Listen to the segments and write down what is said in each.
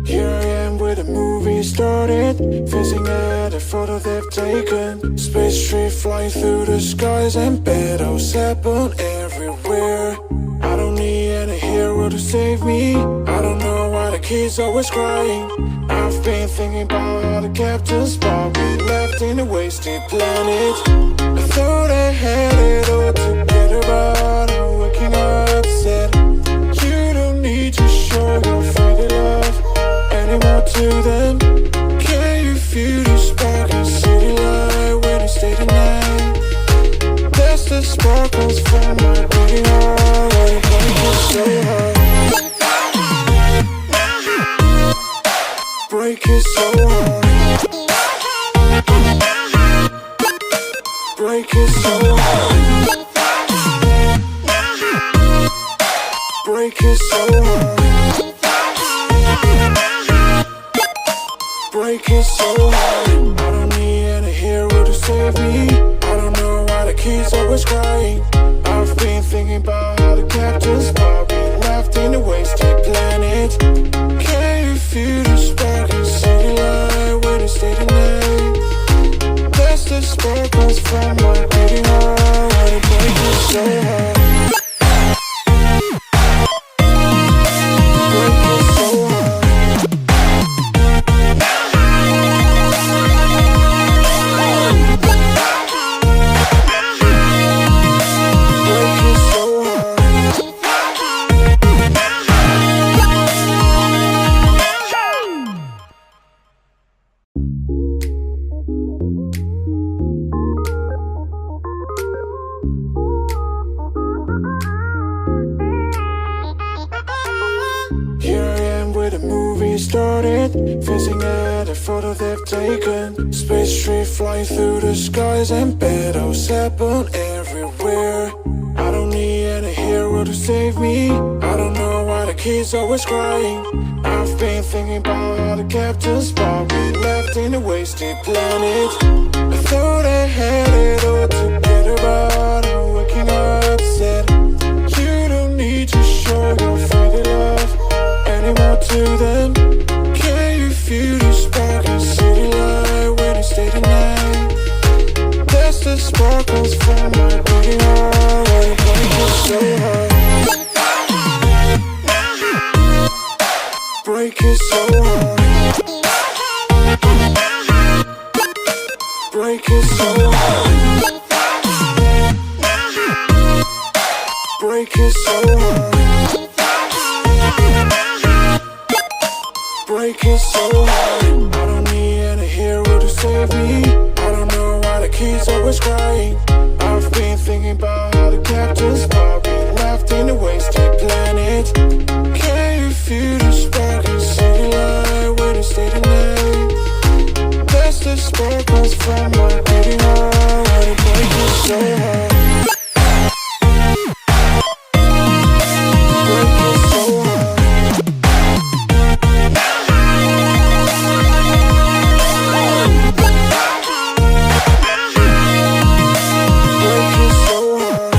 Here I am where the movie started, facing at a photo they've taken. Space tree flying through the skies and battles happen everywhere. I don't need any hero to save me. I don't know why the kid's always crying. I've been thinking about how the captain's spot we left in a wasted planet. I thought I had it all together, but I'm waking up sad. You don't need to show your friendly love anymore to them. Can you feel the spark in city light when you stay the night? That's the sparkles from my beating heart. Why you break it so hard? Break it so hard. Break it so hard. Break it so hard. Break it so hard. I don't need any hero to save me. I don't know why the kid's always crying. I've been thinking about how the captain's spot we left in a wasted planet. Can you feel the spark in city light when you stay the night? That's the sparkles from my beating heart. Why you break it so hard? Break it so hard. Break it so hard. Here I am where the movie started, facing at a photo they've taken. Space tree flying through the skies and battles happen everywhere. I don't need any hero to save me. I don't know why the kid's always crying. I've been thinking about how the captain's spot we left in a wasted planet. I thought I had it all together, but I'm waking up sad. You don't need to show your friendly love anymore to them. Can you feel the spark in city light when you stay the night? That's the sparkles from my beating heart. Why you break it so hard? Break it so hard. Break it so hard. Break it so hard. Break it so hard. I don't need any hero to save me. I don't know why the kid's always crying. I've been thinking about how the captain's spot we left in a wasted planet. Can you feel the spark in city light when you stay the night? That's the sparkles from my beating heart. Why you break it so hard? Break it so hard. Break it so hard.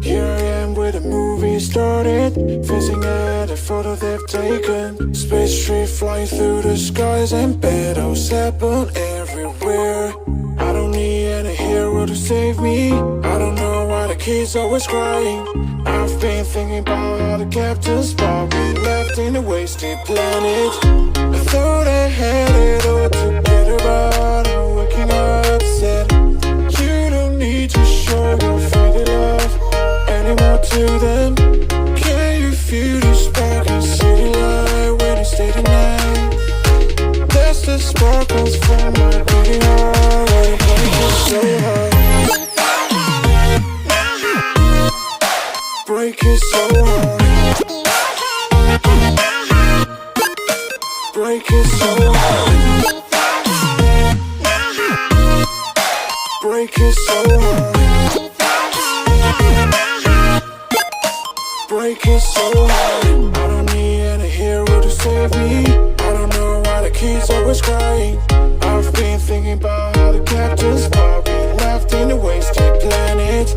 Here I am where the movie started, facing at a photo they've taken. Space tree flying through the skies and battles happen everywhere. I don't need any hero to save me. I don't know why the kid's always crying. I've been thinking about how the captain's spot we left in a wasted planet. I thought I had it all together, but I'm waking up sad. You don't need to show your friendly love anymore to them. Can you feel the spark in city light when you stay the night? That's the sparkles from my beating heart. Why you break it so hard? Break it so hard. Break it so hard. kids always crying. I've been thinking about how the captain's bar been left in a wasted planet.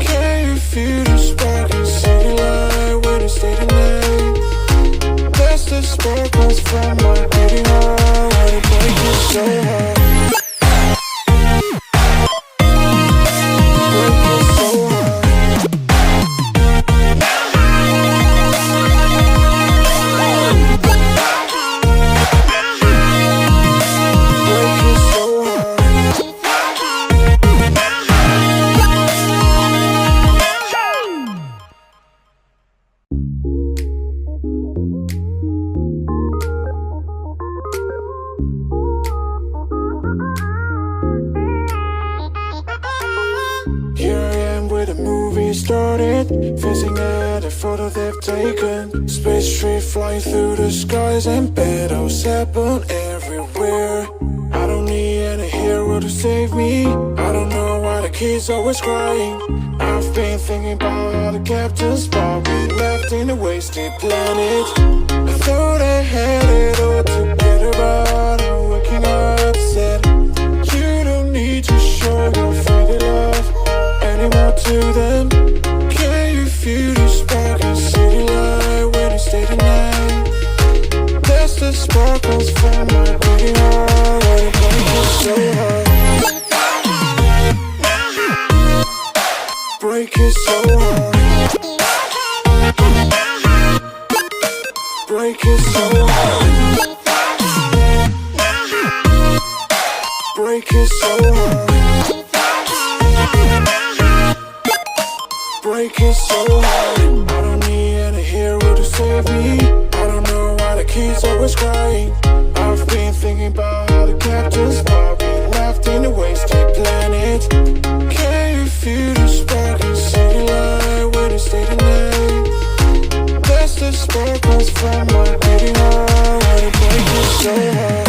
Can you feel the spark in city light when it's stay tonight? That's the sparkles from my beating heart when it breaks me so hard. Started, facing at a photo they've taken. Space tree flying through the skies and battles happen everywhere. I don't need any hero to save me. I don't know why the kids always crying. I've been thinking about how the captain's bar we left in a wasted planet. I thought I had it all together, but I'm waking up sad. You don't need to show your faded love anymore to them. Feel the spark in city light when it's stay tonight. That's the sparkles from my beating heart when it breaks me so hard. Break it so hard. Break it so hard. Break it so hard. Break it so hard. I don't need any hero to save me. I don't know why the kids always crying. I've been thinking about how the captain's bar been left in a wasted planet. Can you feel the spark in city light when it's stay tonight? That's the sparkles from my beating heart when it breaks me so hard.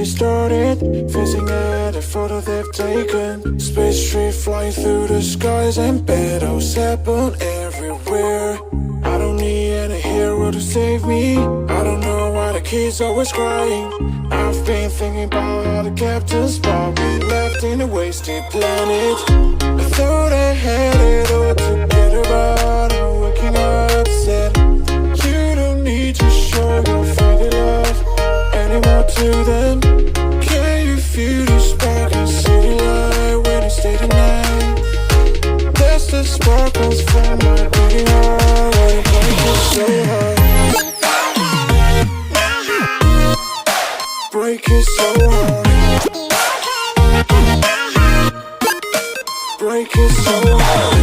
Started, facing at a photo they've taken. Space tree flying through the skies and battles happen everywhere. I don't need any hero to save me. I don't know why the kids always crying. I've been thinking about how the captain's bar we left in a wasted planet. I thought I had it all together, but I'm waking up sad. You don't need to show your faded love anymore to them. Feel the spark in city light when it's stay tonight. That's the sparkles from my beating heart when it breaks me so hard. Break it so hard. Break it so hard.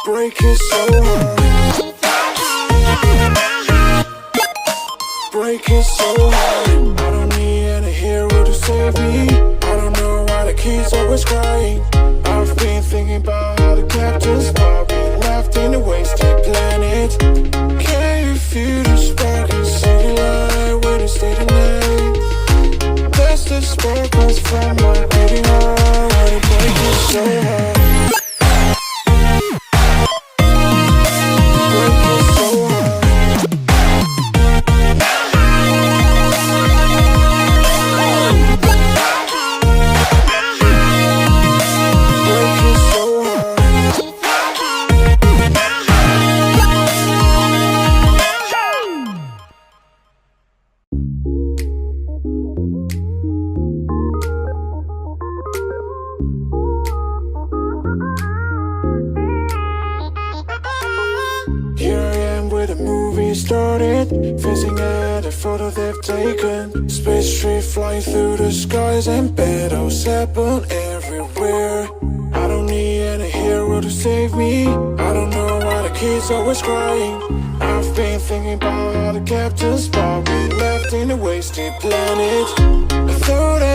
Break it so hard. Break it so hard. I don't need any hero to save me. I don't know why the kids always crying. I've been thinking about how the captain's bar been left in a wasted planet. Can you feel the spark in city light when it's stay tonight? That's the sparkles from my beating heart when it breaks me so hard. Started, facing at a photo they've taken. Space tree flying through the skies and battles happen everywhere. I don't need any hero to save me. I don't know why the kids always crying. I've been thinking about how the captain spot we left in a wasted planet. I thought